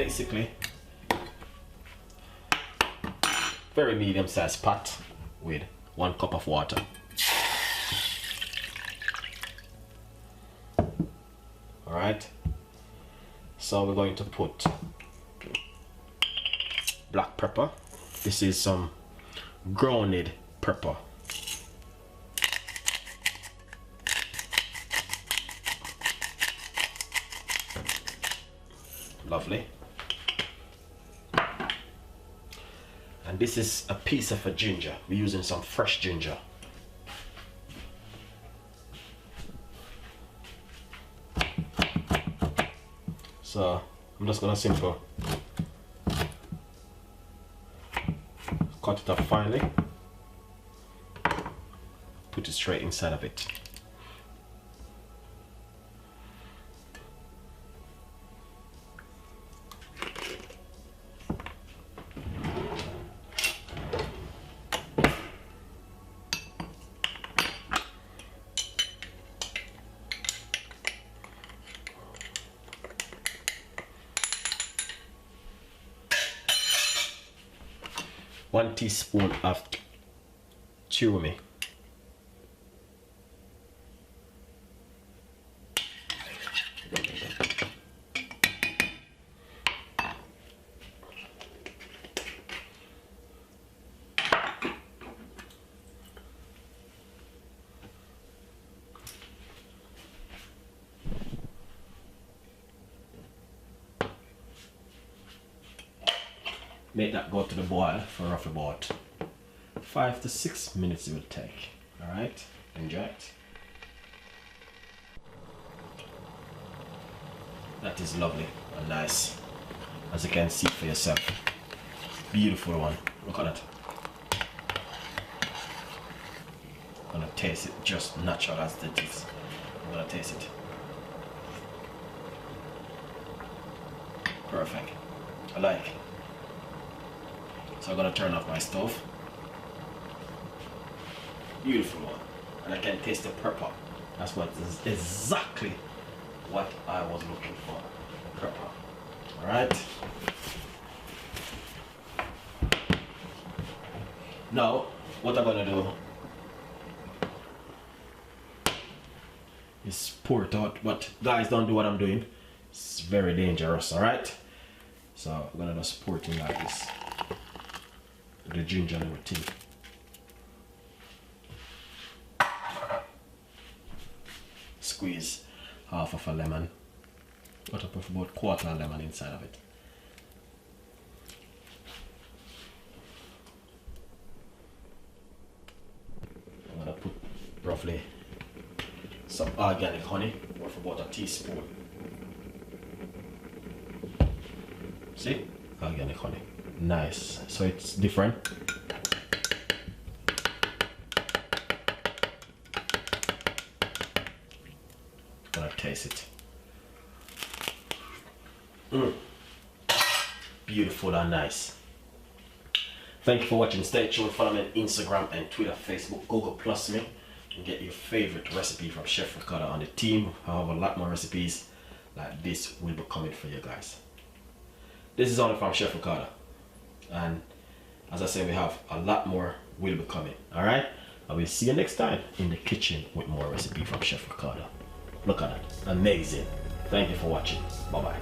basically, very medium-sized pot with 1 cup of water. All right. So we're going to put black pepper. This is some grounded pepper. Lovely. And this is a piece of a ginger. We're using some fresh ginger. So I'm just gonna simply cut it up finely, put it straight inside of it. One teaspoon of turmeric. Make that go to the boil for roughly about 5 to 6 minutes it will take. Alright, enjoy it. That is lovely and nice, as you can see for yourself. Beautiful one, look at that. I'm gonna taste it just natural as it is. I'm gonna taste it. Perfect, I like. So I'm gonna turn off my stove. Beautiful one. And I can taste the pepper. That's what is exactly what I was looking for. Pepper. Alright. Now, what I'm gonna do is pour it out. But guys, don't do what I'm doing. It's very dangerous, alright? So I'm gonna just pour it in like this. The ginger and everything. Squeeze half of a lemon. Cut up with about 1/4 lemon inside of it. I'm gonna put roughly some organic honey, worth about a teaspoon. See? Organic honey. Nice. So it's different. Gonna taste it. Beautiful and nice. Thank you for watching. Stay tuned. Follow me on Instagram and Twitter, Facebook, Google Plus me, and get your favorite recipe from Chef Ricardo on the team. I have a lot more recipes like this will be coming for you guys. This is only from Chef Ricardo. And as I say, we have a lot more will be coming. Alright? I will see you next time in the kitchen with more recipe from Chef Ricardo. Look at that. Amazing. Thank you for watching. Bye bye.